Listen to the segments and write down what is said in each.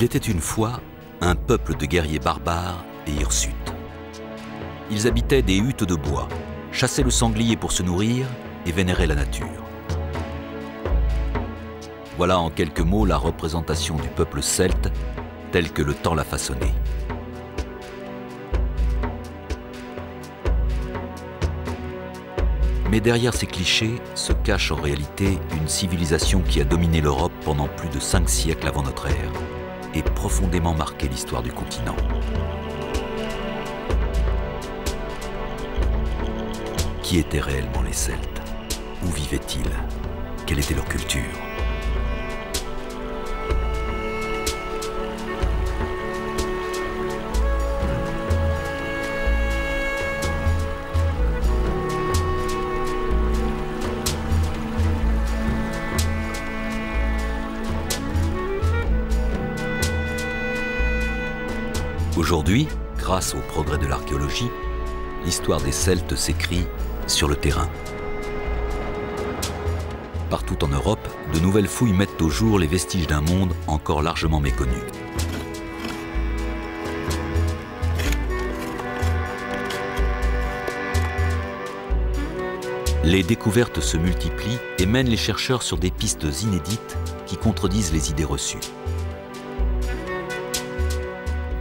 était une fois un peuple de guerriers barbares et hirsutes. Ils habitaient des huttes de bois, chassaient le sanglier pour se nourrir et vénéraient la nature. Voilà en quelques mots la représentation du peuple celte tel que le temps l'a façonné. Mais derrière ces clichés se cache en réalité une civilisation qui a dominé l'Europe pendant plus de 5 siècles avant notre ère et profondément marqué l'histoire du continent. Qui étaient réellement les Celtes? Où vivaient-ils? Quelle était leur culture? Aujourd'hui, grâce au progrès de l'archéologie, l'histoire des Celtes s'écrit sur le terrain. Partout en Europe, de nouvelles fouilles mettent au jour les vestiges d'un monde encore largement méconnu. Les découvertes se multiplient et mènent les chercheurs sur des pistes inédites qui contredisent les idées reçues.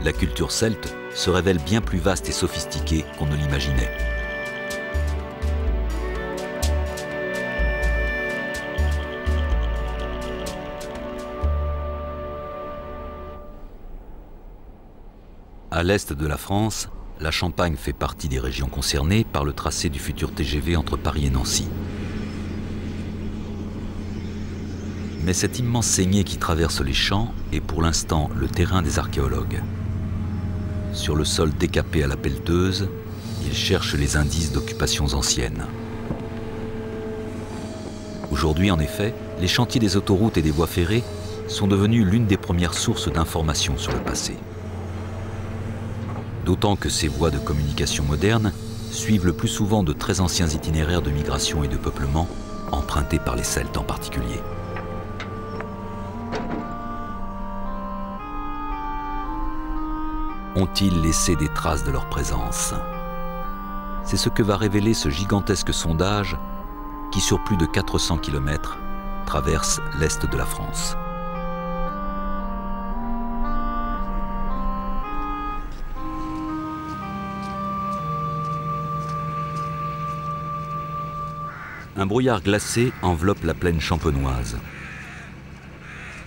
La culture celte se révèle bien plus vaste et sophistiquée qu'on ne l'imaginait. À l'est de la France, la Champagne fait partie des régions concernées par le tracé du futur TGV entre Paris et Nancy. Mais cette immense saignée qui traverse les champs est pour l'instant le terrain des archéologues. Sur le sol décapé à la pelleteuse, ils cherchent les indices d'occupations anciennes. Aujourd'hui, en effet, les chantiers des autoroutes et des voies ferrées sont devenus l'une des premières sources d'informations sur le passé. D'autant que ces voies de communication modernes suivent le plus souvent de très anciens itinéraires de migration et de peuplement, empruntés par les Celtes en particulier. Ont-ils laissé des traces de leur présence? C'est ce que va révéler ce gigantesque sondage qui, sur plus de 400 km, traverse l'est de la France. Un brouillard glacé enveloppe la plaine champenoise.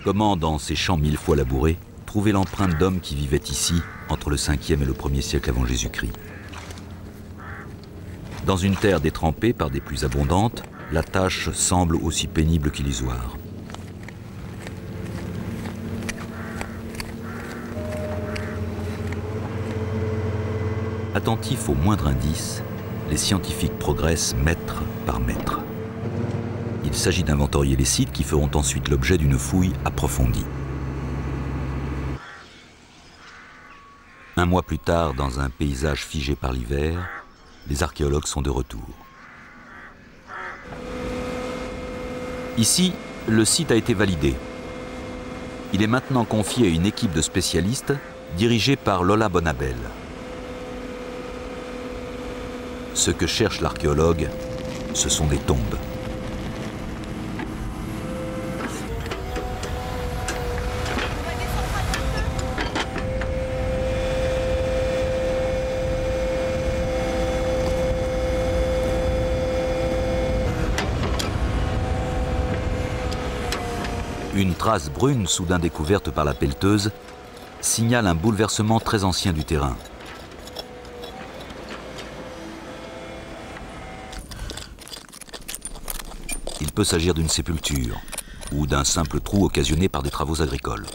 Comment, dans ces champs 1000 fois labourés, trouver l'empreinte d'hommes qui vivaient ici entre le 5e et le 1er siècle avant Jésus-Christ? Dans une terre détrempée par des pluies abondantes, la tâche semble aussi pénible qu'illusoire. Attentifs au moindre indice, les scientifiques progressent mètre par mètre. Il s'agit d'inventorier les sites qui feront ensuite l'objet d'une fouille approfondie. Un mois plus tard, dans un paysage figé par l'hiver, les archéologues sont de retour. Ici, le site a été validé. Il est maintenant confié à une équipe de spécialistes dirigée par Lola Bonabel. Ce que cherche l'archéologue, ce sont des tombes. Une trace brune soudain découverte par la pelleteuse signale un bouleversement très ancien du terrain. Il peut s'agir d'une sépulture ou d'un simple trou occasionné par des travaux agricoles.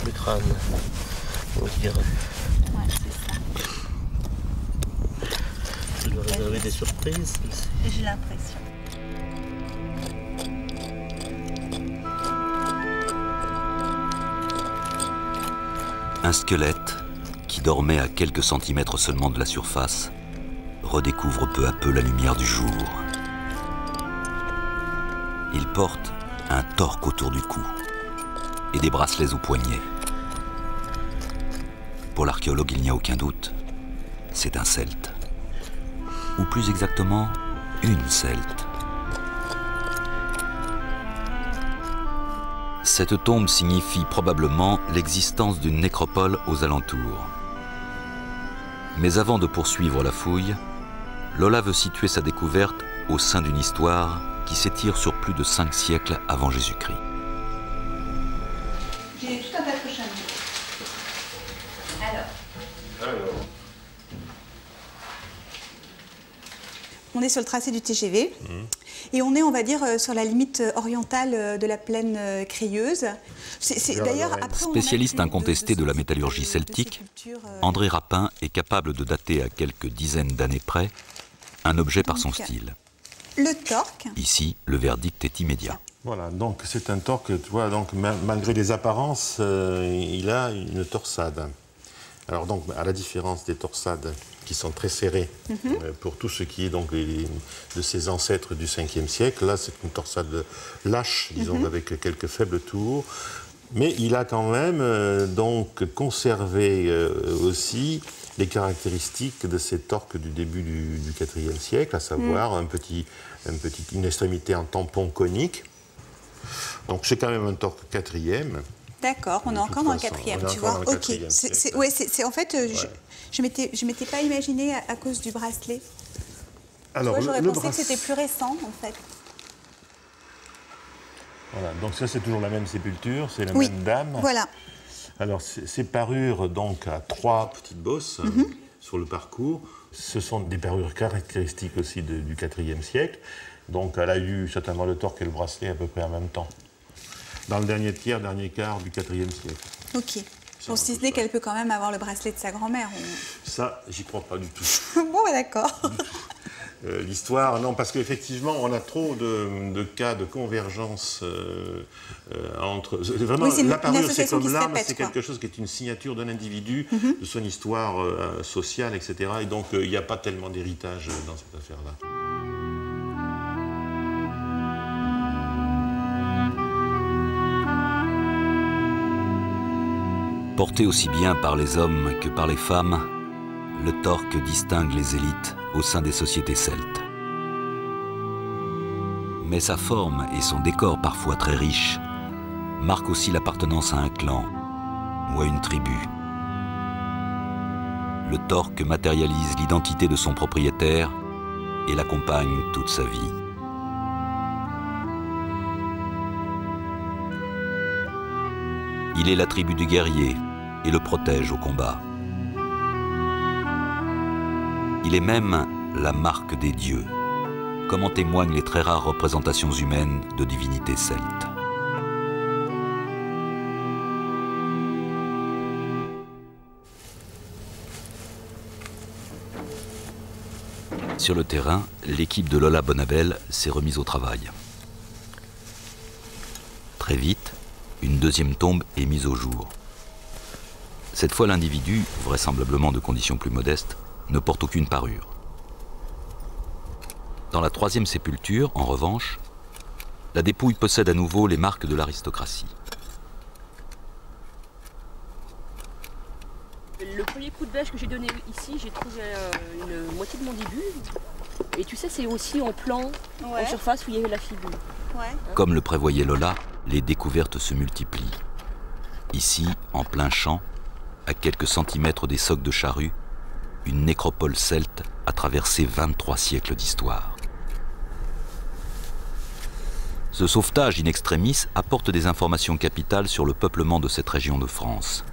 Le crâne, on dirait. Ouais, c'est ça. Tu dois réserver des surprises. J'ai l'impression. Un squelette qui dormait à quelques centimètres seulement de la surface, redécouvre peu à peu la lumière du jour. Il porte un torque autour du cou et des bracelets aux poignets. Pour l'archéologue, il n'y a aucun doute, c'est un celte. Ou plus exactement, une celte. Cette tombe signifie probablement l'existence d'une nécropole aux alentours. Mais avant de poursuivre la fouille, Lola veut situer sa découverte au sein d'une histoire qui s'étire sur plus de 5 siècles avant Jésus-Christ. J'ai tout un tas de cochonneries. Alors. On est sur le tracé du TGV et on est, on va dire, sur la limite orientale de la plaine crayeuse. D'ailleurs, après, spécialiste incontesté de la métallurgie celtique, André Rapin est capable de dater à quelques dizaines d'années près un objet par son style. Le torque. Ici, le verdict est immédiat. Voilà, donc c'est un torque, tu vois, donc malgré les apparences, il a une torsade. Alors donc, à la différence des torsades qui sont très serrées pour tout ce qui est donc de ses ancêtres du 5e siècle, là c'est une torsade lâche, disons, avec quelques faibles tours. Mais il a quand même donc conservé aussi les caractéristiques de ces torques du début du IVe siècle, à savoir une extrémité en tampon conique. Donc c'est quand même un torque 4e. D'accord, on est encore dans le 4e, tu vois. Ok, en fait, je m'étais pas imaginé à cause du bracelet. Alors, j'aurais pensé que c'était plus récent, en fait. Voilà, donc ça c'est toujours la même sépulture, c'est la même dame. Voilà. Alors ces parures donc à 3 petites bosses sur le parcours, ce sont des parures caractéristiques aussi du IVe siècle. Donc elle a eu certainement le torque et le bracelet à peu près en même temps. Dans le dernier tiers, dernier quart du IVe siècle. Ok. Bon, si ce n'est qu'elle peut quand même avoir le bracelet de sa grand-mère. Ça, j'y crois pas du tout. Bon, d'accord. L'histoire, non, parce qu'effectivement, on a trop de cas de convergence entre... Vraiment, la parure, c'est comme l'arme, c'est quelque chose qui est une signature d'un individu, de son histoire sociale, etc. Et donc, il n'y a pas tellement d'héritage dans cette affaire-là. Porté aussi bien par les hommes que par les femmes, le torque distingue les élites au sein des sociétés celtes. Mais sa forme et son décor parfois très riches marquent aussi l'appartenance à un clan ou à une tribu. Le torque matérialise l'identité de son propriétaire et l'accompagne toute sa vie. Il est l'attribut du guerrier et le protège au combat. Il est même la marque des dieux, comme en témoignent les très rares représentations humaines de divinités celtes. Sur le terrain, l'équipe de Lola Bonabel s'est remise au travail. Très vite, une deuxième tombe est mise au jour. Cette fois, l'individu, vraisemblablement de conditions plus modestes, ne porte aucune parure. Dans la troisième sépulture, en revanche, la dépouille possède à nouveau les marques de l'aristocratie. Le premier coup de bêche que j'ai donné ici, j'ai trouvé une moitié de mandibule. Et tu sais, c'est aussi en plan, en surface, où il y avait la figure. Ouais. Comme le prévoyait Lola, les découvertes se multiplient. Ici, en plein champ, à quelques centimètres des socs de charrue, une nécropole celte a traversé 23 siècles d'histoire. Ce sauvetage in extremis apporte des informations capitales sur le peuplement de cette région de France.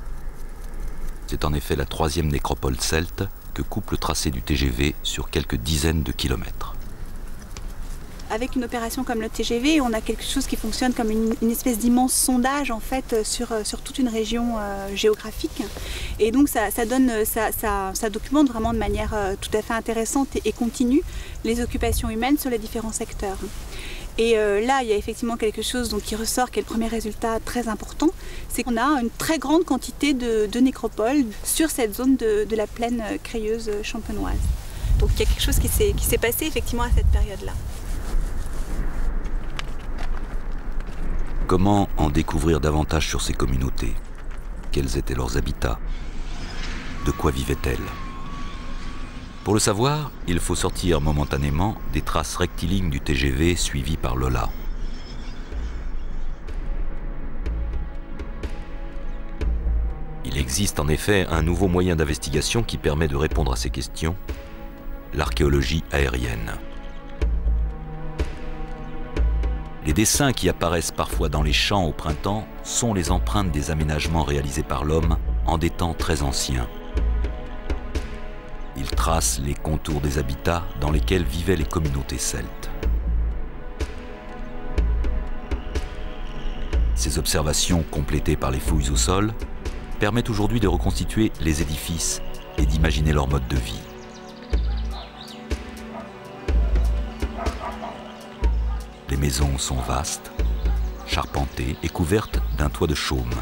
C'est en effet la troisième nécropole celte que coupe le tracé du TGV sur quelques dizaines de kilomètres. Avec une opération comme le TGV, on a quelque chose qui fonctionne comme une espèce d'immense sondage en fait sur toute une région géographique. Et donc ça documente vraiment de manière tout à fait intéressante et continue les occupations humaines sur les différents secteurs. Et là, il y a effectivement quelque chose donc, qui ressort, qui est le premier résultat très important, c'est qu'on a une très grande quantité de nécropoles sur cette zone de la plaine crayeuse champenoise. Donc il y a quelque chose qui s'est passé effectivement à cette période-là. Comment en découvrir davantage sur ces communautés? Quels étaient leurs habitats? De quoi vivaient-elles? Pour le savoir, il faut sortir momentanément des traces rectilignes du TGV suivies par Lola. Il existe en effet un nouveau moyen d'investigation qui permet de répondre à ces questions, l'archéologie aérienne. Les dessins qui apparaissent parfois dans les champs au printemps sont les empreintes des aménagements réalisés par l'homme en des temps très anciens. Ils tracent les contours des habitats dans lesquels vivaient les communautés celtes. Ces observations, complétées par les fouilles au sol, permettent aujourd'hui de reconstituer les édifices et d'imaginer leur mode de vie. Les maisons sont vastes, charpentées et couvertes d'un toit de chaume.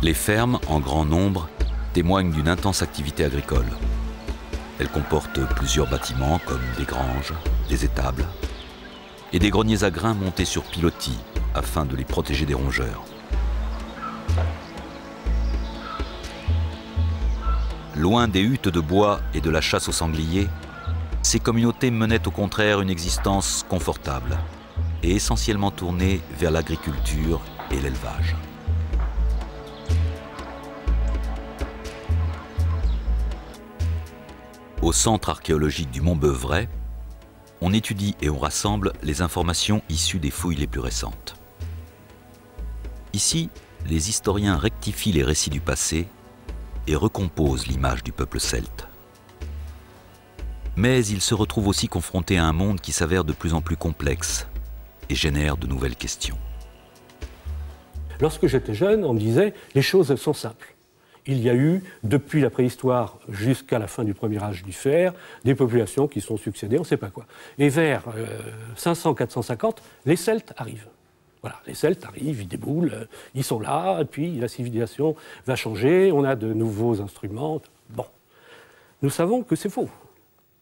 Les fermes, en grand nombre, témoignent d'une intense activité agricole. Elles comportent plusieurs bâtiments comme des granges, des étables et des greniers à grains montés sur pilotis afin de les protéger des rongeurs. Loin des huttes de bois et de la chasse aux sangliers, ces communautés menaient au contraire une existence confortable et essentiellement tournée vers l'agriculture et l'élevage. Au centre archéologique du Mont Beuvray, on étudie et on rassemble les informations issues des fouilles les plus récentes. Ici, les historiens rectifient les récits du passé et recomposent l'image du peuple celte. Mais ils se retrouvent aussi confrontés à un monde qui s'avère de plus en plus complexe et génère de nouvelles questions. Lorsque j'étais jeune, on me disait « les choses sont simples ». Il y a eu, depuis la préhistoire jusqu'à la fin du premier âge du fer, des populations qui sont succédées, on ne sait pas quoi. Et vers 500-450, les Celtes arrivent. Voilà, les Celtes arrivent, ils déboulent, ils sont là, et puis la civilisation va changer, on a de nouveaux instruments. Bon, nous savons que c'est faux.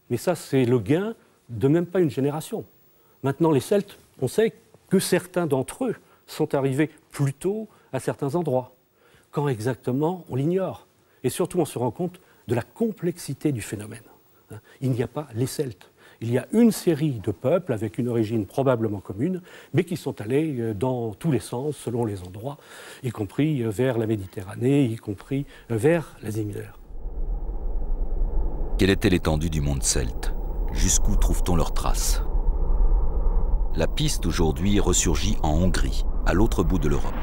Mais ça, c'est le gain de même pas une génération. Maintenant, les Celtes, on sait que certains d'entre eux sont arrivés plus tôt à certains endroits. Quand exactement, on l'ignore. Et surtout, on se rend compte de la complexité du phénomène. Il n'y a pas les Celtes. Il y a une série de peuples avec une origine probablement commune, mais qui sont allés dans tous les sens, selon les endroits, y compris vers la Méditerranée, y compris vers l'Asie mineure. Quelle était l'étendue du monde celte? Jusqu'où trouve-t-on leurs traces? La piste aujourd'hui ressurgit en Hongrie, à l'autre bout de l'Europe.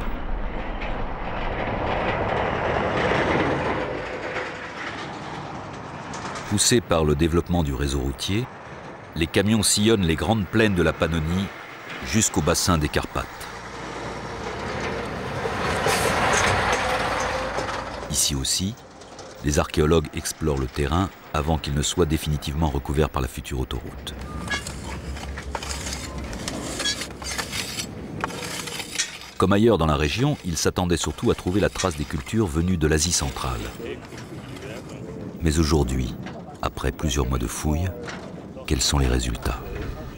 Poussés par le développement du réseau routier, les camions sillonnent les grandes plaines de la Pannonie jusqu'au bassin des Carpates. Ici aussi, les archéologues explorent le terrain avant qu'il ne soit définitivement recouvert par la future autoroute. Comme ailleurs dans la région, ils s'attendaient surtout à trouver la trace des cultures venues de l'Asie centrale. Mais aujourd'hui, après plusieurs mois de fouilles, quels sont les résultats?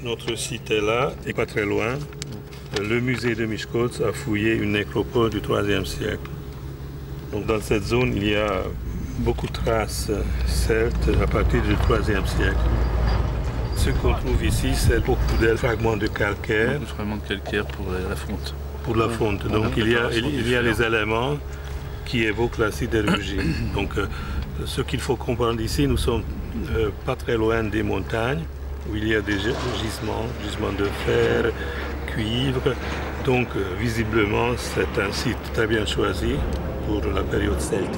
Notre site est là, et pas très loin. Le musée de Miskolc a fouillé une nécropole du IIIe siècle. Donc dans cette zone, il y a beaucoup de traces celtes à partir du IIIe siècle. Ce qu'on trouve ici, c'est beaucoup de fragments de calcaire. Des fragments de calcaire pour la fonte. Pour la fonte. Donc il y a les éléments qui évoquent la sidérurgie. Donc ce qu'il faut comprendre ici, nous sommes pas très loin des montagnes où il y a des gisements de fer, cuivre. Donc visiblement, c'est un site très bien choisi pour la période celtique.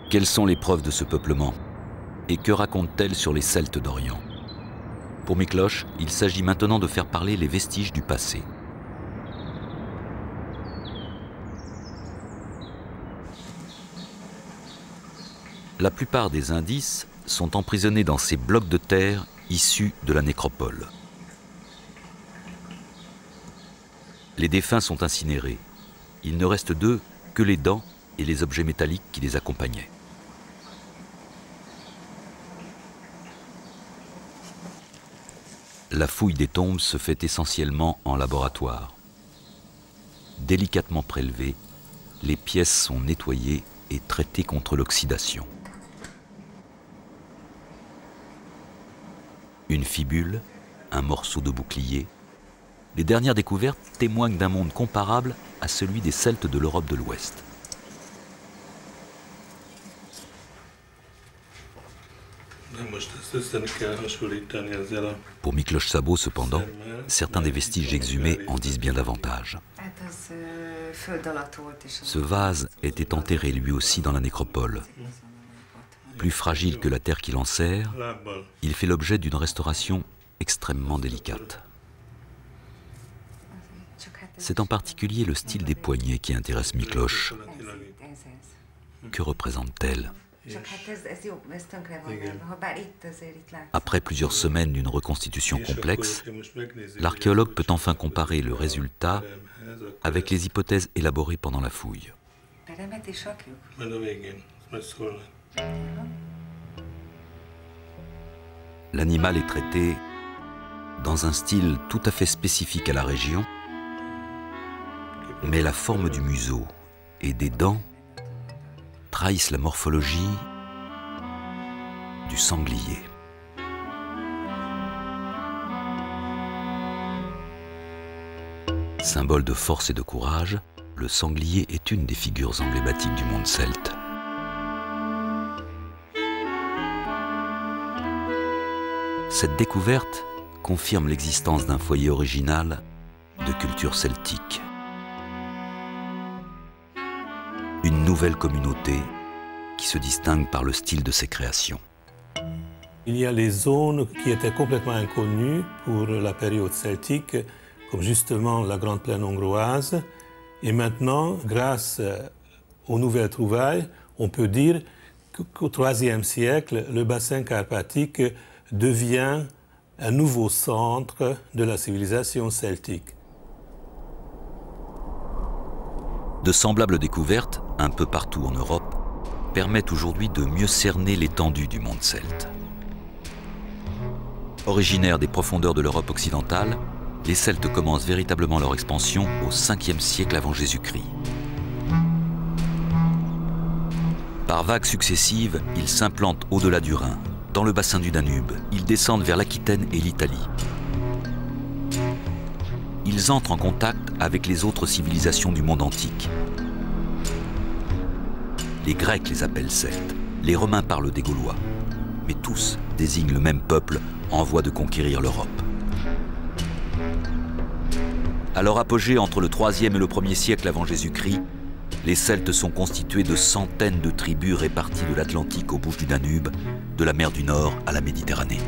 Quelles sont les preuves de ce peuplement? Et que racontent-elles sur les Celtes d'Orient? Pour Mikloš, il s'agit maintenant de faire parler les vestiges du passé. La plupart des indices sont emprisonnés dans ces blocs de terre issus de la nécropole. Les défunts sont incinérés. Il ne reste d'eux que les dents et les objets métalliques qui les accompagnaient. La fouille des tombes se fait essentiellement en laboratoire. Délicatement prélevées, les pièces sont nettoyées et traitées contre l'oxydation. Une fibule, un morceau de bouclier. Les dernières découvertes témoignent d'un monde comparable à celui des Celtes de l'Europe de l'Ouest. Pour Miklos Szabó, cependant, certains des vestiges exhumés en disent bien davantage. Ce vase était enterré lui aussi dans la nécropole. Plus fragile que la terre qui l'enserre, il fait l'objet d'une restauration extrêmement délicate. C'est en particulier le style des poignées qui intéresse Miklos. Que représente-t-elle ? Après plusieurs semaines d'une reconstitution complexe, l'archéologue peut enfin comparer le résultat avec les hypothèses élaborées pendant la fouille. L'animal est traité dans un style tout à fait spécifique à la région, mais la forme du museau et des dents trahissent la morphologie du sanglier. Symbole de force et de courage, le sanglier est une des figures emblématiques du monde celte. Cette découverte confirme l'existence d'un foyer original de culture celtique. Une nouvelle communauté qui se distingue par le style de ses créations. Il y a les zones qui étaient complètement inconnues pour la période celtique, comme justement la Grande Plaine hongroise. Et maintenant, grâce aux nouvelles trouvailles, on peut dire qu'au IIIe siècle, le bassin carpatique devient un nouveau centre de la civilisation celtique. De semblables découvertes, un peu partout en Europe, permettent aujourd'hui de mieux cerner l'étendue du monde celte. Originaires des profondeurs de l'Europe occidentale, les Celtes commencent véritablement leur expansion au 5e siècle avant Jésus-Christ. Par vagues successives, ils s'implantent au-delà du Rhin, dans le bassin du Danube. Ils descendent vers l'Aquitaine et l'Italie. Ils entrent en contact avec les autres civilisations du monde antique. Les Grecs les appellent Celtes, les Romains parlent des Gaulois, mais tous désignent le même peuple en voie de conquérir l'Europe. À leur apogée entre le 3e et le 1er siècle avant Jésus-Christ, les Celtes sont constitués de centaines de tribus réparties de l'Atlantique aux bouches du Danube, de la mer du Nord à la Méditerranée.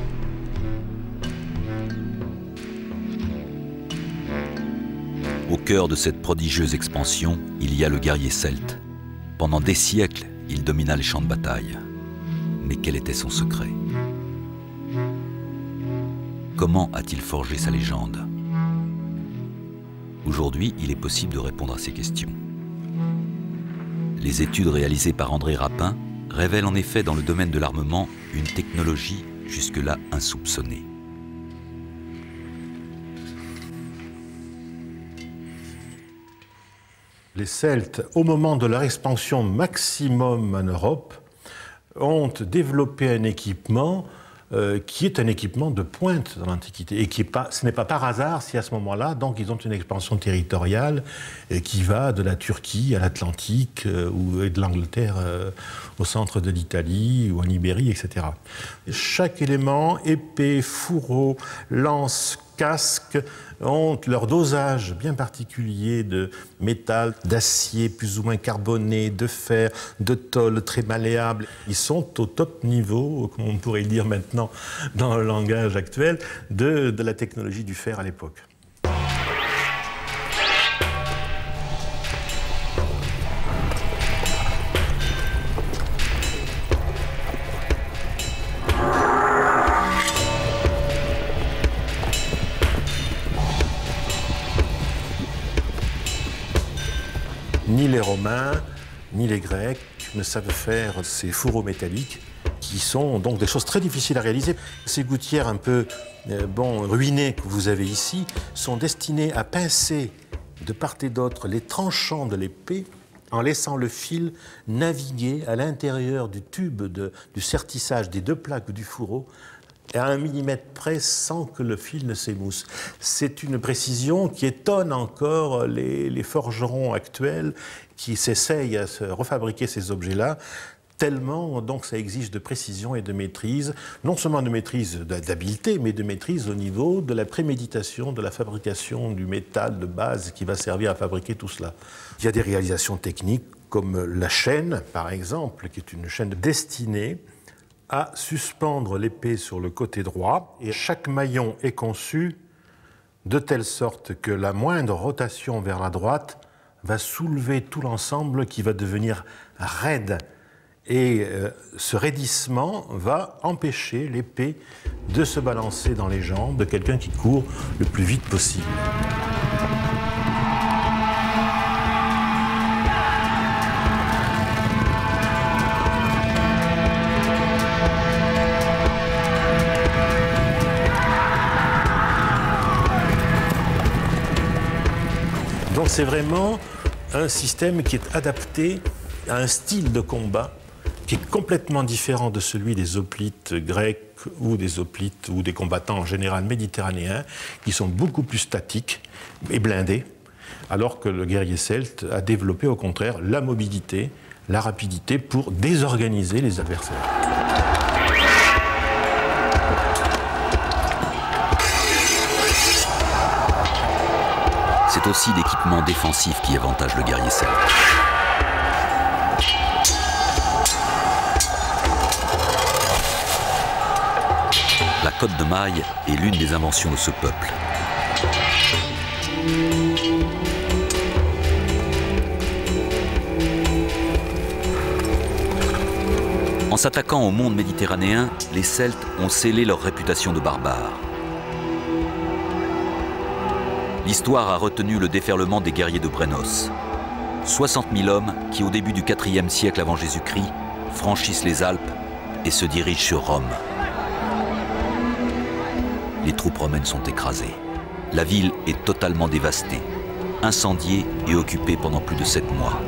Au cœur de cette prodigieuse expansion, il y a le guerrier celte. Pendant des siècles, il domina les champs de bataille. Mais quel était son secret? Comment a-t-il forgé sa légende? Aujourd'hui, il est possible de répondre à ces questions. Les études réalisées par André Rapin révèlent en effet dans le domaine de l'armement une technologie jusque-là insoupçonnée. Les Celtes, au moment de leur expansion maximum en Europe, ont développé un équipement qui est un équipement de pointe dans l'Antiquité. Et ce n'est pas par hasard si à ce moment-là, donc ils ont une expansion territoriale qui va de la Turquie à l'Atlantique ou de l'Angleterre au centre de l'Italie ou en Ibérie, etc. Chaque élément, épée, fourreau, lance, casque, ont leur dosage bien particulier de métal, d'acier plus ou moins carboné, de fer, de tôle très malléable. Ils sont au top niveau, comme on pourrait le dire maintenant dans le langage actuel, de la technologie du fer à l'époque. Ni les Romains, ni les Grecs ne savent faire ces fourreaux métalliques qui sont donc des choses très difficiles à réaliser. Ces gouttières un peu ruinées que vous avez ici sont destinées à pincer de part et d'autre les tranchants de l'épée en laissant le fil naviguer à l'intérieur du tube du sertissage des deux plaques du fourreau à 1 millimètre près sans que le fil ne s'émousse. C'est une précision qui étonne encore les forgerons actuels qui s'essayent à se refabriquer ces objets-là, tellement donc ça exige de précision et de maîtrise, non seulement de maîtrise d'habileté, mais de maîtrise au niveau de la préméditation, de la fabrication du métal de base qui va servir à fabriquer tout cela. Il y a des réalisations techniques comme la chaîne, par exemple, qui est une chaîne destinée à suspendre l'épée sur le côté droit, et chaque maillon est conçu de telle sorte que la moindre rotation vers la droite va soulever tout l'ensemble qui va devenir raide. Et ce raidissement va empêcher l'épée de se balancer dans les jambes de quelqu'un qui court le plus vite possible. Donc c'est vraiment un système qui est adapté à un style de combat qui est complètement différent de celui des hoplites grecs ou des hoplites ou des combattants en général méditerranéens, qui sont beaucoup plus statiques et blindés, alors que le guerrier celte a développé au contraire la mobilité, la rapidité pour désorganiser les adversaires. C'est aussi l'équipement défensif qui avantage le guerrier celte. La cotte de maille est l'une des inventions de ce peuple. En s'attaquant au monde méditerranéen, les Celtes ont scellé leur réputation de barbares. L'histoire a retenu le déferlement des guerriers de Brennos. 60 000 hommes qui, au début du IVe siècle avant Jésus-Christ, franchissent les Alpes et se dirigent sur Rome. Les troupes romaines sont écrasées. La ville est totalement dévastée, incendiée et occupée pendant plus de 7 mois.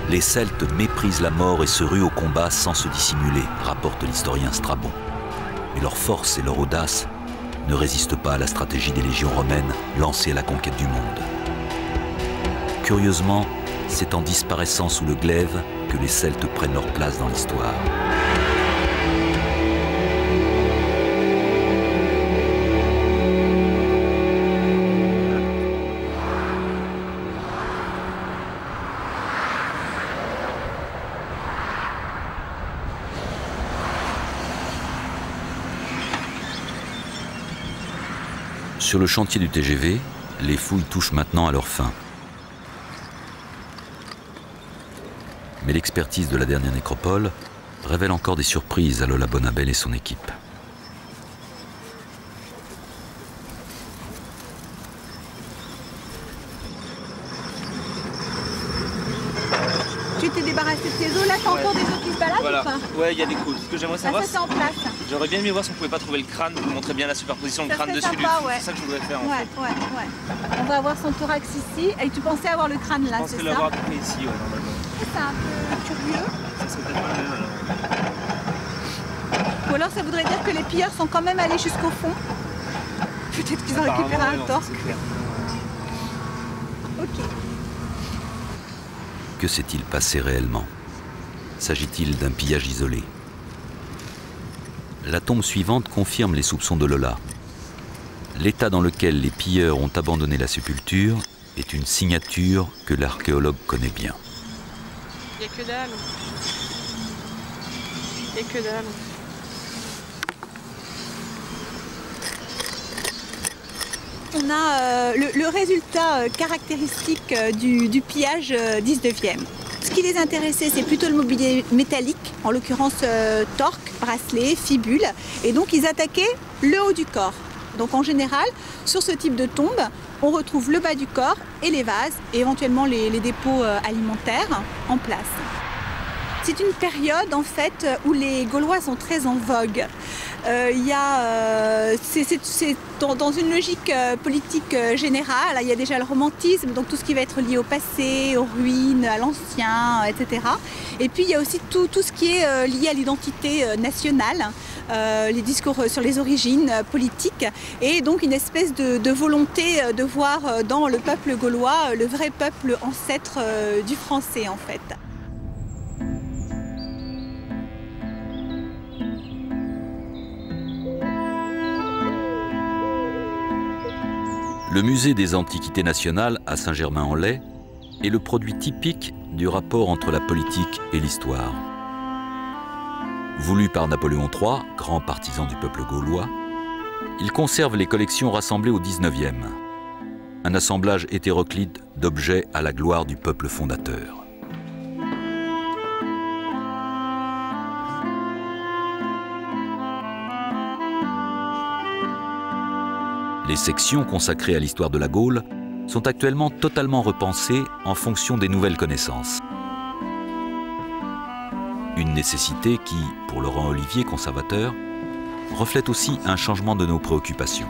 Les Celtes méprisent la mort et se ruent au combat sans se dissimuler, rapporte l'historien Strabon. Mais leur force et leur audace ne résistent pas à la stratégie des légions romaines lancées à la conquête du monde. Curieusement, c'est en disparaissant sous le glaive que les Celtes prennent leur place dans l'histoire. Sur le chantier du TGV, les fouilles touchent maintenant à leur fin. Mais l'expertise de la dernière nécropole révèle encore des surprises à Lola Bonabel et son équipe. Tu t'es débarrassé de tes os, là t'as encore des os qui se baladent voilà. ou pas? Ouais, il y a des coups. Ce que j'aimerais savoir, ça c'est en place. J'aurais bien aimé voir si on pouvait pas trouver le crâne, vous montrer bien la superposition, le Ça crâne serait dessus sympa, du. ouais. C'est ça que je voudrais faire en Ouais, fait. ouais. On va avoir son thorax ici. Et tu pensais avoir le crâne là, Je c'est pense que ça? l'avoir à peu près ici, ouais, normalement. C'est un peu curieux. Ça serait peut-être pas le même alors. Ou alors ça voudrait dire que les pilleurs sont quand même allés jusqu'au fond. Peut-être qu'ils ont récupéré Apparemment, un non, torse. c'est clair. Ok. Que s'est-il passé réellement? S'agit-il d'un pillage isolé? La tombe suivante confirme les soupçons de Lola. L'état dans lequel les pilleurs ont abandonné la sépulture est une signature que l'archéologue connaît bien. Il n'y a que dalle. Il n'y a que dalle. On a le résultat caractéristique du pillage 19e. Ce qui les intéressait, c'est plutôt le mobilier métallique, en l'occurrence torque, bracelet, fibule. Et donc ils attaquaient le haut du corps. Donc en général, sur ce type de tombe, on retrouve le bas du corps et les vases, et éventuellement les dépôts alimentaires en place. C'est une période en fait où les Gaulois sont très en vogue. C'est dans une logique politique générale. Il y a déjà le romantisme, donc tout ce qui va être lié au passé, aux ruines, à l'ancien, etc. Et puis il y a aussi tout ce qui est lié à l'identité nationale, les discours sur les origines politiques, et donc une espèce de volonté de voir dans le peuple gaulois le vrai peuple ancêtre du français en fait. Le musée des Antiquités nationales à Saint-Germain-en-Laye est le produit typique du rapport entre la politique et l'histoire. Voulu par Napoléon III, grand partisan du peuple gaulois, il conserve les collections rassemblées au XIXe, un assemblage hétéroclite d'objets à la gloire du peuple fondateur. Les sections consacrées à l'histoire de la Gaule sont actuellement totalement repensées en fonction des nouvelles connaissances. Une nécessité qui, pour Laurent Olivier, conservateur, reflète aussi un changement de nos préoccupations.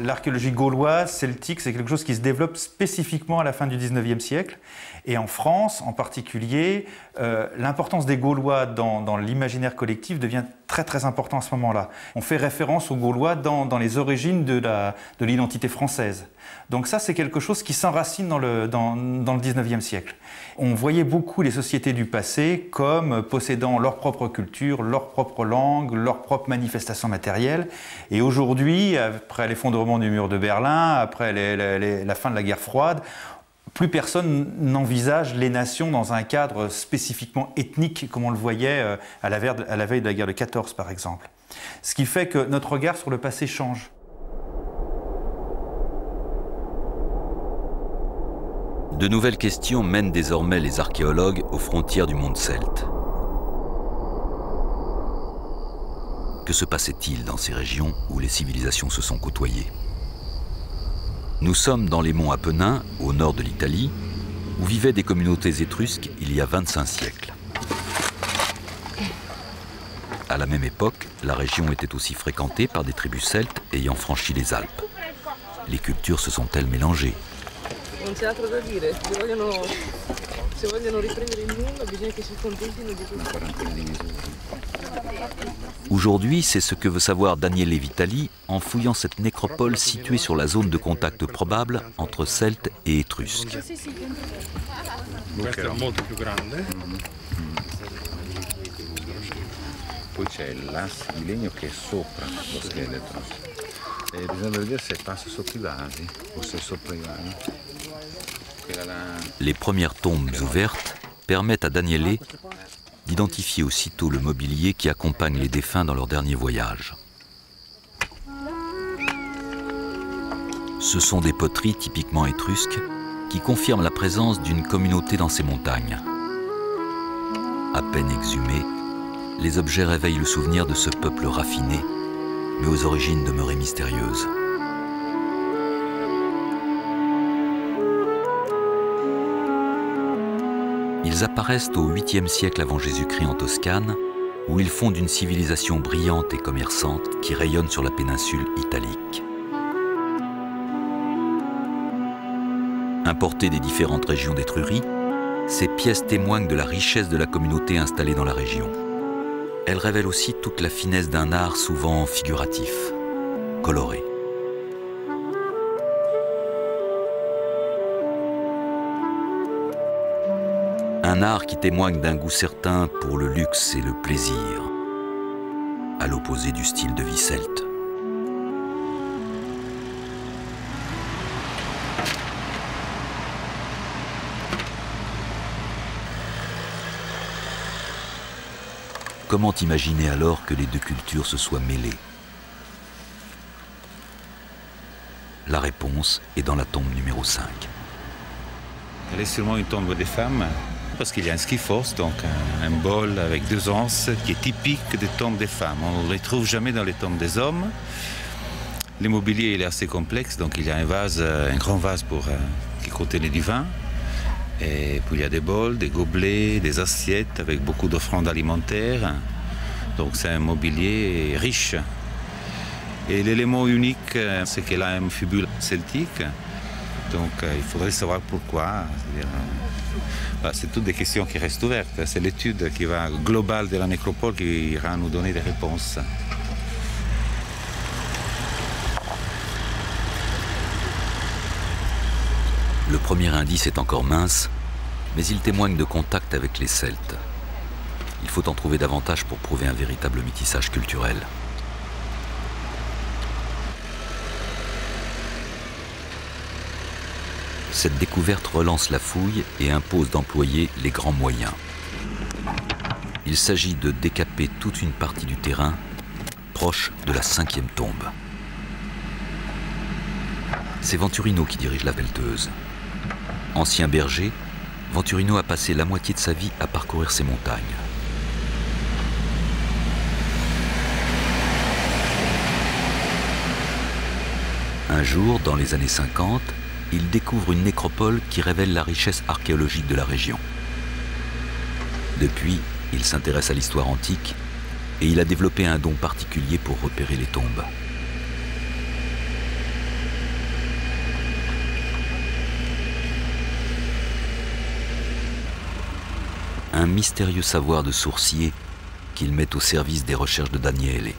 L'archéologie gauloise, celtique, c'est quelque chose qui se développe spécifiquement à la fin du XIXe siècle. Et en France, en particulier, l'importance des Gaulois dans l'imaginaire collectif devient très très important à ce moment-là. On fait référence aux Gaulois dans les origines de l'identité française. Donc ça, c'est quelque chose qui s'enracine dans le XIXe siècle. On voyait beaucoup les sociétés du passé comme possédant leur propre culture, leur propre langue, leur propre manifestation matérielle. Et aujourd'hui, après l'effondrement du mur de Berlin, après la fin de la guerre froide, plus personne n'envisage les nations dans un cadre spécifiquement ethnique, comme on le voyait à la veille de la guerre de 14, par exemple. Ce qui fait que notre regard sur le passé change. De nouvelles questions mènent désormais les archéologues aux frontières du monde celte. Que se passait-il dans ces régions où les civilisations se sont côtoyées? Nous sommes dans les monts Apennins, au nord de l'Italie, où vivaient des communautés étrusques il y a 25 siècles. À la même époque, la région était aussi fréquentée par des tribus celtes ayant franchi les Alpes. Les cultures se sont-elles mélangées? Non c'è altro da dire, se vogliono riprendere il nulla bisogna che si contentino di questo. Aujourd'hui, c'est ce que veut savoir Daniele Vitali en fouillant cette nécropole située sur la zone de contact probable entre Celtes et Étrusques. Poi c'è l'asse di legno che è sopra lo scheletro e bisogna vedere se passa sotto i vasi o se è sopra i vasi. Les premières tombes ouvertes permettent à Daniele d'identifier aussitôt le mobilier qui accompagne les défunts dans leur dernier voyage. Ce sont des poteries typiquement étrusques qui confirment la présence d'une communauté dans ces montagnes. À peine exhumés, les objets réveillent le souvenir de ce peuple raffiné, mais aux origines demeurées mystérieuses. Ils apparaissent au 8e siècle avant Jésus-Christ en Toscane, où ils fondent une civilisation brillante et commerçante qui rayonne sur la péninsule italique. Importées des différentes régions d'Étrurie, ces pièces témoignent de la richesse de la communauté installée dans la région. Elles révèlent aussi toute la finesse d'un art souvent figuratif, coloré. Un art qui témoigne d'un goût certain pour le luxe et le plaisir, à l'opposé du style de vie celte. Comment imaginer alors que les deux cultures se soient mêlées? La réponse est dans la tombe numéro 5. Elle est sûrement une tombe des femmes, parce qu'il y a un schifos, donc un bol avec 2 anses, qui est typique des tombes des femmes. On ne les trouve jamais dans les tombes des hommes. L'immobilier il est assez complexe, donc il y a un grand vase qui contenait du vin. Et puis il y a des bols, des gobelets, des assiettes avec beaucoup d'offrandes alimentaires. Donc c'est un mobilier riche. Et l'élément unique, c'est qu'elle a un fibule celtique. Donc il faudrait savoir pourquoi. C'est toutes des questions qui restent ouvertes. C'est l'étude globale de la nécropole qui ira nous donner des réponses. Le premier indice est encore mince, mais il témoigne de contact avec les Celtes. Il faut en trouver davantage pour prouver un véritable métissage culturel. Cette découverte relance la fouille et impose d'employer les grands moyens. Il s'agit de décaper toute une partie du terrain proche de la 5e tombe. C'est Venturino qui dirige la pelleteuse. Ancien berger, Venturino a passé la moitié de sa vie à parcourir ces montagnes. Un jour, dans les années 50, il découvre une nécropole qui révèle la richesse archéologique de la région. Depuis, il s'intéresse à l'histoire antique et il a développé un don particulier pour repérer les tombes. Un mystérieux savoir de sourcier qu'il met au service des recherches de Daniele.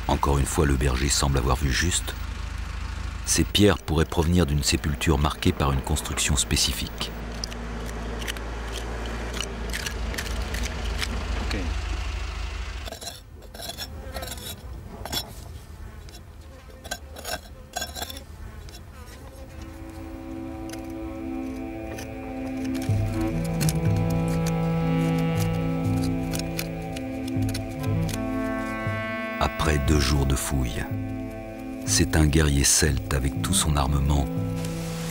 Encore une fois, le berger semble avoir vu juste. Ces pierres pourraient provenir d'une sépulture marquée par une construction spécifique. Après 2 jours de fouilles, c'est un guerrier celte avec tout son armement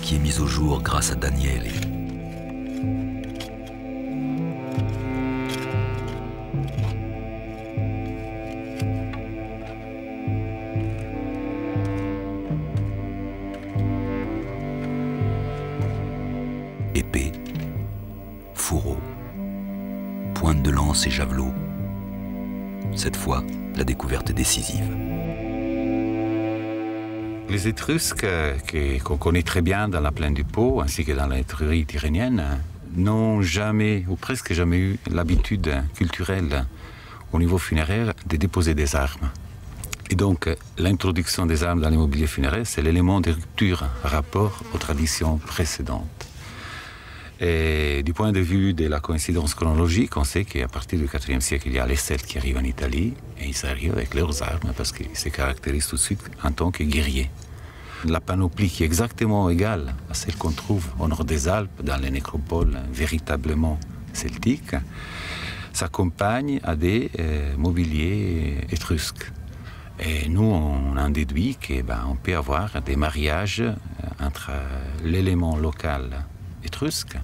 qui est mis au jour grâce à Daniele. Épée, fourreau, pointe de lance et javelot. Cette fois, la découverte est décisive. Les Étrusques, qu'on connaît très bien dans la plaine du Pô, ainsi que dans l'Étrurie tyrrhénienne, n'ont jamais, ou presque jamais eu l'habitude culturelle au niveau funéraire de déposer des armes. Et donc, l'introduction des armes dans l'immobilier funéraire, c'est l'élément de rupture par rapport aux traditions précédentes. Et du point de vue de la coïncidence chronologique, on sait qu'à partir du IVe siècle, il y a les Celtes qui arrivent en Italie, et ils arrivent avec leurs armes parce qu'ils se caractérisent tout de suite en tant que guerriers. La panoplie qui est exactement égale à celle qu'on trouve au nord des Alpes, dans les nécropoles véritablement celtiques, s'accompagne à des mobiliers étrusques. Et nous, on en déduit qu'on peut avoir des mariages entre l'élément local étrusque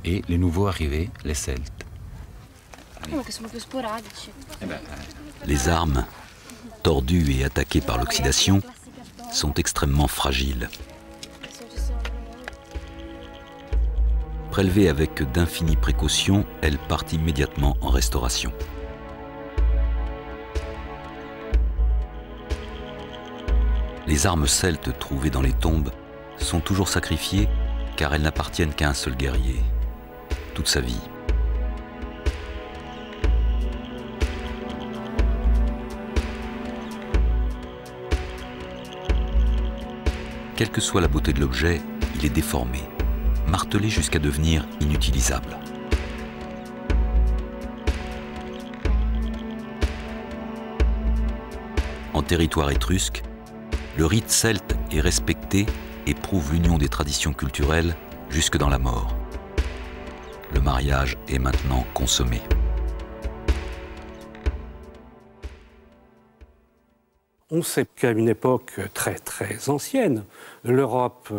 et les nouveaux arrivés, les Celtes. Les armes, tordues et attaquées par l'oxydation, sont extrêmement fragiles. Prélevées avec d'infinies précautions, elles partent immédiatement en restauration. Les armes celtes trouvées dans les tombes sont toujours sacrifiées car elles n'appartiennent qu'à un seul guerrier, toute sa vie. Quelle que soit la beauté de l'objet, il est déformé, martelé jusqu'à devenir inutilisable. En territoire étrusque, le rite celte est respecté et prouve l'union des traditions culturelles jusque dans la mort. Le mariage est maintenant consommé. On sait qu'à une époque très très ancienne, l'Europe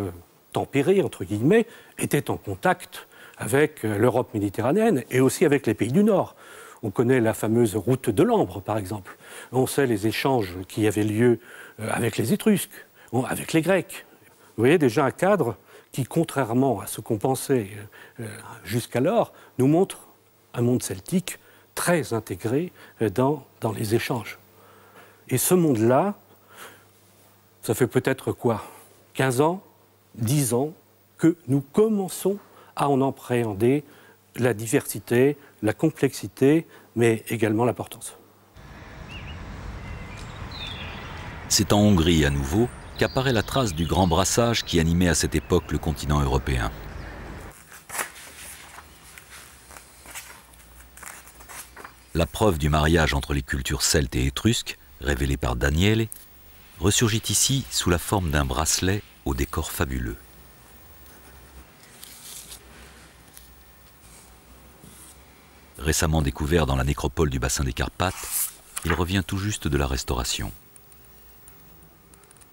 tempérée, entre guillemets, était en contact avec l'Europe méditerranéenne et aussi avec les pays du Nord. On connaît la fameuse route de l'Ambre, par exemple. On sait les échanges qui avaient lieu avec les Étrusques, avec les Grecs. Vous voyez déjà un cadre qui, contrairement à ce qu'on pensait jusqu'alors, nous montre un monde celtique très intégré dans les échanges. Et ce monde-là, ça fait peut-être quoi, 15 ans, 10 ans, que nous commençons à en appréhender la diversité, la complexité, mais également l'importance. C'est en Hongrie à nouveau qu'apparaît la trace du grand brassage qui animait à cette époque le continent européen. La preuve du mariage entre les cultures celtes et étrusques, révélée par Daniele, ressurgit ici sous la forme d'un bracelet au décor fabuleux. Récemment découvert dans la nécropole du bassin des Carpates, il revient tout juste de la restauration.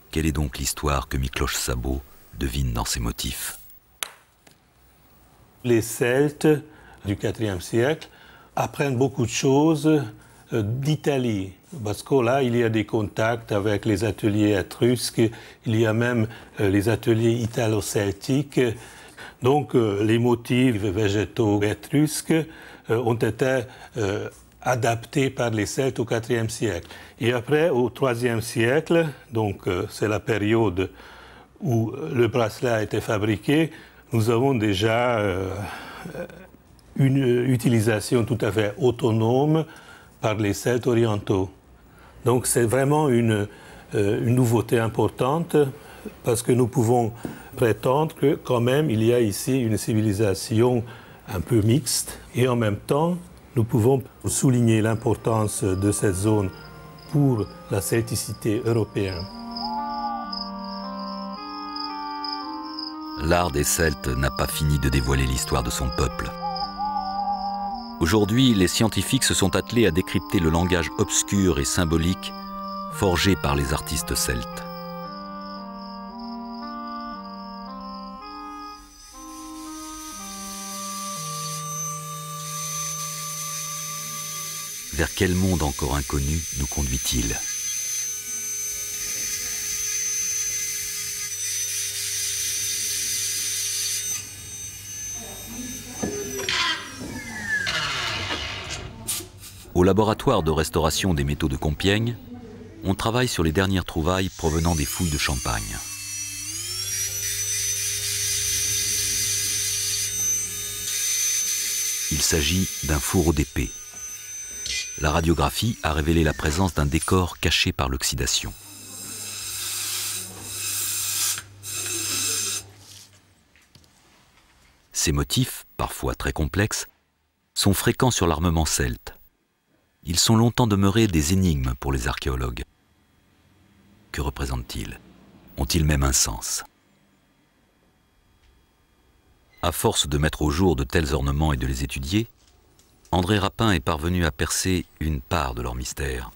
Quelle est donc l'histoire que Miklos Szabó devine dans ses motifs? Les Celtes du IVe siècle apprennent beaucoup de choses d'Italie, parce que là, il y a des contacts avec les ateliers étrusques, il y a même les ateliers italo-celtiques. Donc, les motifs végétaux étrusques ont été adaptés par les Celtes au IVe siècle. Et après, au IIIe siècle, donc c'est la période où le bracelet a été fabriqué, nous avons déjà une utilisation tout à fait autonome par les Celtes orientaux. Donc c'est vraiment une nouveauté importante parce que nous pouvons prétendre que quand même il y a ici une civilisation un peu mixte et en même temps nous pouvons souligner l'importance de cette zone pour la celticité européenne. L'art des Celtes n'a pas fini de dévoiler l'histoire de son peuple. Aujourd'hui, les scientifiques se sont attelés à décrypter le langage obscur et symbolique forgé par les artistes celtes. Vers quel monde encore inconnu nous conduit-il ? Au laboratoire de restauration des métaux de Compiègne, on travaille sur les dernières trouvailles provenant des fouilles de Champagne. Il s'agit d'un fourreau d'épée. La radiographie a révélé la présence d'un décor caché par l'oxydation. Ces motifs, parfois très complexes, sont fréquents sur l'armement celte. Ils sont longtemps demeurés des énigmes pour les archéologues. Que représentent-ils? Ont-ils même un sens? À force de mettre au jour de tels ornements et de les étudier, André Rapin est parvenu à percer une part de leur mystère.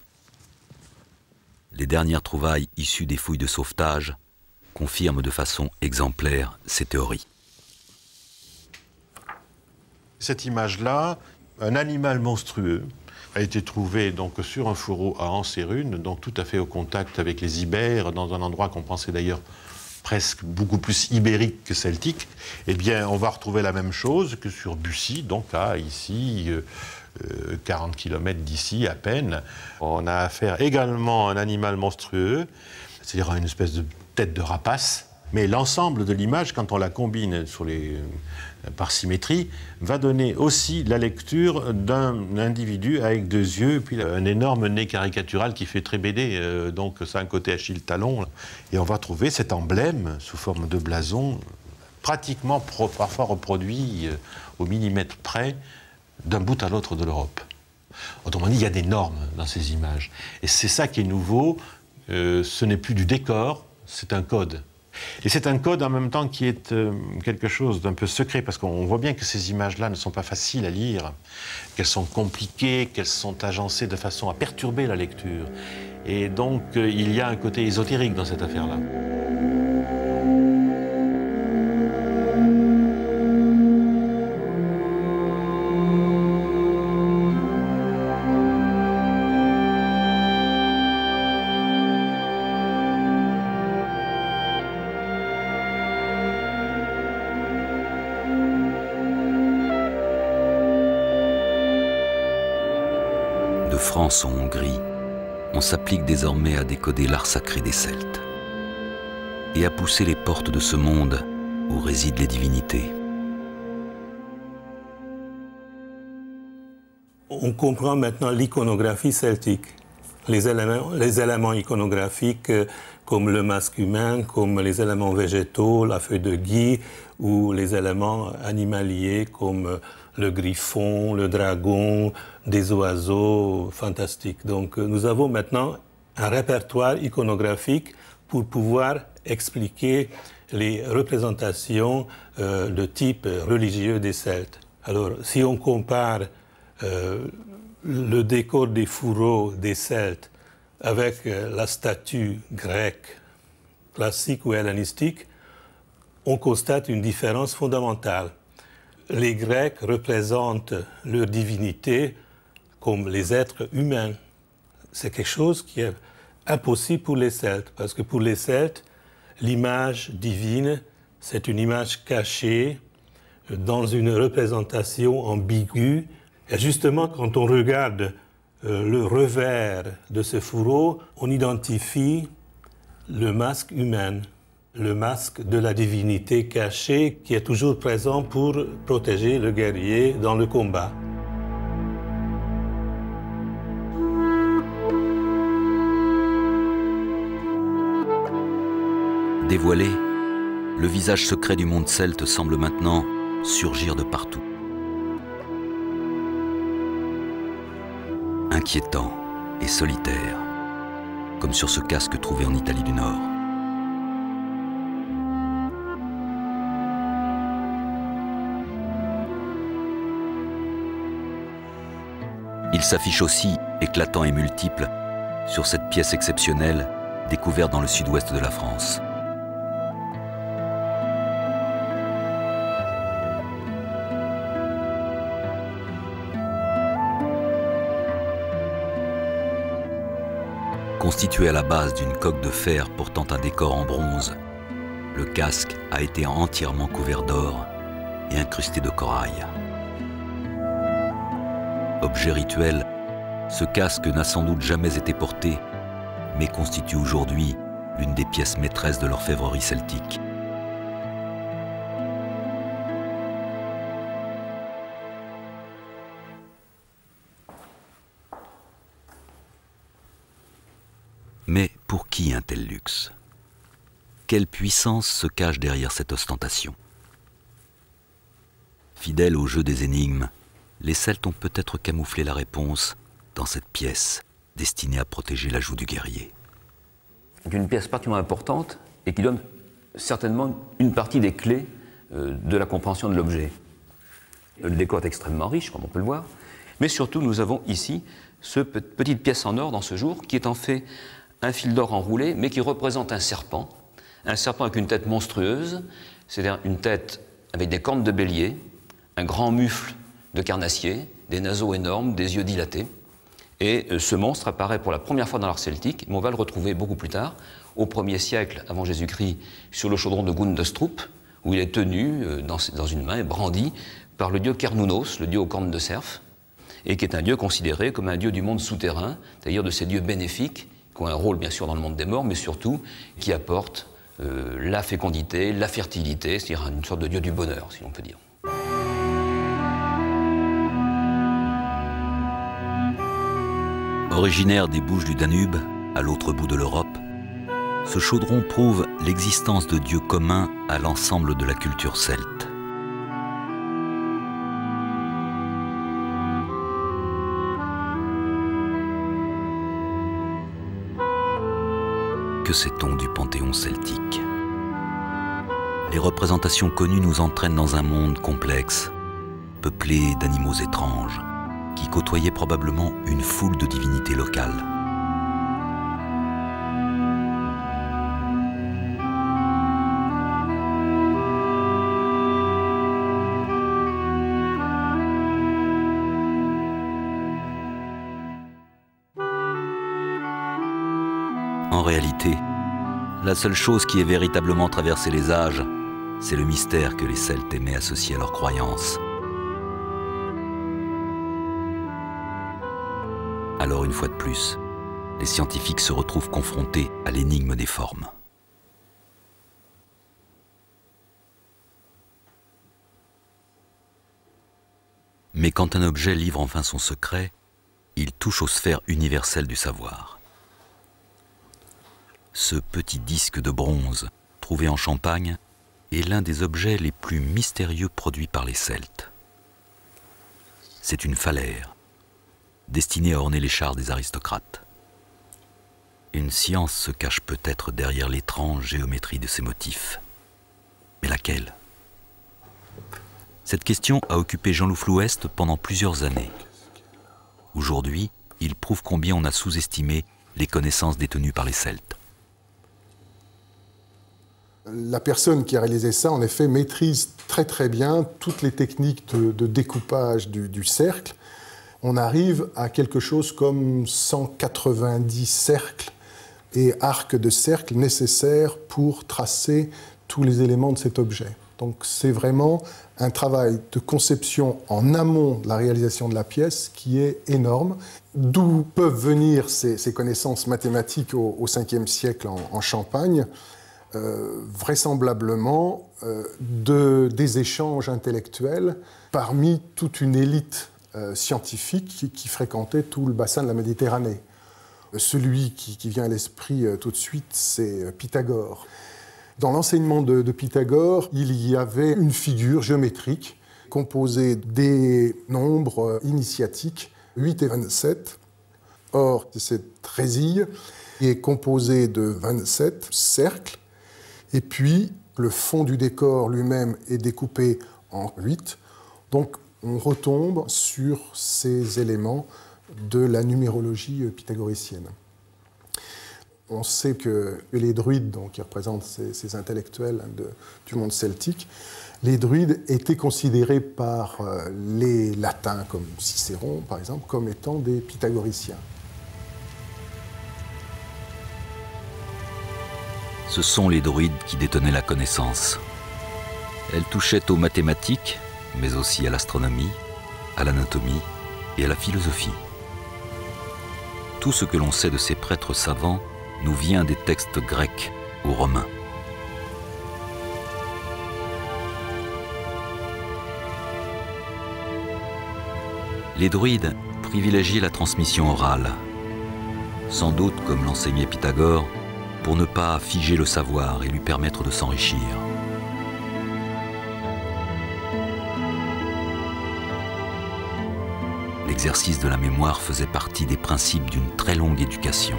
Les dernières trouvailles issues des fouilles de sauvetage confirment de façon exemplaire ces théories. Cette image-là, un animal monstrueux, a été trouvé donc sur un fourreau à Anse et Rune, donc tout à fait au contact avec les Ibères, dans un endroit qu'on pensait d'ailleurs presque beaucoup plus ibérique que celtique. Eh bien, on va retrouver la même chose que sur Bussy, donc à ici 40 km d'ici à peine. On a affaire également à un animal monstrueux, c'est-à-dire à une espèce de tête de rapace. Mais l'ensemble de l'image, quand on la combine par symétrie, va donner aussi la lecture d'un individu avec deux yeux, puis un énorme nez caricatural qui fait très BD, donc c'est un côté Achille-Talon. Et on va trouver cet emblème sous forme de blason, pratiquement parfois reproduit au millimètre près, d'un bout à l'autre de l'Europe. Autrement dit, il y a des normes dans ces images. Et c'est ça qui est nouveau, ce n'est plus du décor, c'est un code. Et c'est un code en même temps qui est quelque chose d'un peu secret, parce qu'on voit bien que ces images-là ne sont pas faciles à lire, qu'elles sont compliquées, qu'elles sont agencées de façon à perturber la lecture. Et donc, il y a un côté ésotérique dans cette affaire-là. De France en Hongrie, on s'applique désormais à décoder l'art sacré des Celtes et à pousser les portes de ce monde où résident les divinités. On comprend maintenant l'iconographie celtique, les éléments iconographiques comme le masque humain, comme les éléments végétaux, la feuille de gui, ou les éléments animaliers comme le griffon, le dragon, des oiseaux fantastiques. Donc nous avons maintenant un répertoire iconographique pour pouvoir expliquer les représentations de type religieux des Celtes. Alors si on compare le décor des fourreaux des Celtes avec la statue grecque classique ou hellénistique, on constate une différence fondamentale. Les Grecs représentent leur divinité comme les êtres humains. C'est quelque chose qui est impossible pour les Celtes, parce que pour les Celtes, l'image divine, c'est une image cachée dans une représentation ambiguë. Et justement, quand on regarde le revers de ce fourreau, on identifie le masque humain, le masque de la divinité cachée qui est toujours présent pour protéger le guerrier dans le combat. Dévoilé, le visage secret du monde celte semble maintenant surgir de partout. Inquiétant et solitaire, comme sur ce casque trouvé en Italie du Nord. Il s'affiche aussi, éclatant et multiple, sur cette pièce exceptionnelle découverte dans le sud-ouest de la France. Constitué à la base d'une coque de fer portant un décor en bronze, le casque a été entièrement couvert d'or et incrusté de corail. Objet rituel, ce casque n'a sans doute jamais été porté, mais constitue aujourd'hui l'une des pièces maîtresses de l'orfèvrerie celtique. Mais pour qui un tel luxe? Quelle puissance se cache derrière cette ostentation? Fidèles au jeu des énigmes, les Celtes ont peut-être camouflé la réponse dans cette pièce destinée à protéger la joue du guerrier. C'est une pièce particulièrement importante et qui donne certainement une partie des clés de la compréhension de l'objet. Le décor est extrêmement riche, comme on peut le voir, mais surtout nous avons ici cette petite pièce en or dans ce jour qui est en fait un fil d'or enroulé, mais qui représente un serpent avec une tête monstrueuse, c'est-à-dire une tête avec des cornes de bélier, un grand mufle de carnassier, des naseaux énormes, des yeux dilatés. Et ce monstre apparaît pour la première fois dans l'art celtique, mais on va le retrouver beaucoup plus tard, au 1er siècle avant Jésus-Christ, sur le chaudron de Gundestrup, où il est tenu dans une main et brandi par le dieu Cernunnos, le dieu aux cornes de cerf, et qui est un dieu considéré comme un dieu du monde souterrain, c'est-à-dire de ces dieux bénéfiques, qui ont un rôle bien sûr dans le monde des morts, mais surtout qui apportent la fécondité, la fertilité, c'est-à-dire une sorte de dieu du bonheur, si l'on peut dire. Originaire des Bouches du Danube, à l'autre bout de l'Europe, ce chaudron prouve l'existence de dieux communs à l'ensemble de la culture celte. Que sait-on du panthéon celtique ? les représentations connues nous entraînent dans un monde complexe, peuplé d'animaux étranges, qui côtoyaient probablement une foule de divinités locales. En réalité, la seule chose qui ait véritablement traversé les âges, c'est le mystère que les Celtes aimaient associer à leurs croyances. Alors, une fois de plus, les scientifiques se retrouvent confrontés à l'énigme des formes. Mais quand un objet livre enfin son secret, il touche aux sphères universelles du savoir. Ce petit disque de bronze, trouvé en Champagne, est l'un des objets les plus mystérieux produits par les Celtes. C'est une phalaire, destinée à orner les chars des aristocrates. Une science se cache peut-être derrière l'étrange géométrie de ces motifs. Mais laquelle? Cette question a occupé Jean-Loup Flouest pendant plusieurs années. Aujourd'hui, il prouve combien on a sous-estimé les connaissances détenues par les Celtes. La personne qui a réalisé ça, en effet, maîtrise très très bien toutes les techniques de découpage du cercle. On arrive à quelque chose comme 190 cercles et arcs de cercle nécessaires pour tracer tous les éléments de cet objet. Donc c'est vraiment un travail de conception en amont de la réalisation de la pièce qui est énorme. D'où peuvent venir ces connaissances mathématiques au 5e siècle en Champagne? Vraisemblablement des échanges intellectuels parmi toute une élite scientifique qui fréquentait tout le bassin de la Méditerranée. Celui qui vient à l'esprit tout de suite, c'est Pythagore. Dans l'enseignement de Pythagore, il y avait une figure géométrique composée des nombres initiatiques 8 et 27. Or, cette résille est composée de 27 cercles. Et puis, le fond du décor lui-même est découpé en 8. Donc, on retombe sur ces éléments de la numérologie pythagoricienne. On sait que les druides, donc, qui représentent ces intellectuels du monde celtique, les druides étaient considérés par les latins, comme Cicéron, par exemple, comme étant des pythagoriciens. Ce sont les druides qui détenaient la connaissance. Elle touchait aux mathématiques, mais aussi à l'astronomie, à l'anatomie et à la philosophie. Tout ce que l'on sait de ces prêtres savants nous vient des textes grecs ou romains. Les druides privilégiaient la transmission orale, sans doute comme l'enseignait Pythagore, pour ne pas figer le savoir et lui permettre de s'enrichir. L'exercice de la mémoire faisait partie des principes d'une très longue éducation.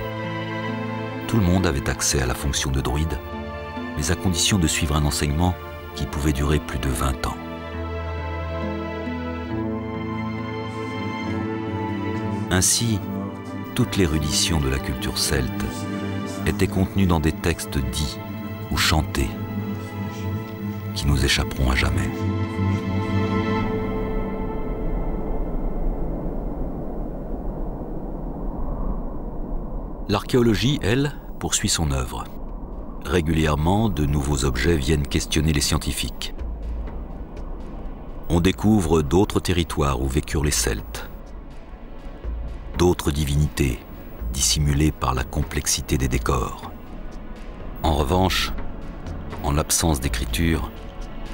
Tout le monde avait accès à la fonction de druide, mais à condition de suivre un enseignement qui pouvait durer plus de 20 ans. Ainsi, toute l'érudition de la culture celte était contenue dans des textes dits ou chantés qui nous échapperont à jamais. L'archéologie, elle, poursuit son œuvre. Régulièrement, de nouveaux objets viennent questionner les scientifiques. On découvre d'autres territoires où vécurent les Celtes, d'autres divinités, dissimulées par la complexité des décors. En revanche, en l'absence d'écriture,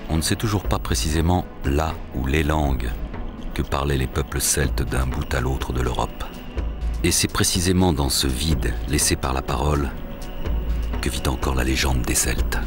on ne sait toujours pas précisément la ou les langues que parlaient les peuples celtes d'un bout à l'autre de l'Europe. Et c'est précisément dans ce vide laissé par la parole que vit encore la légende des Celtes.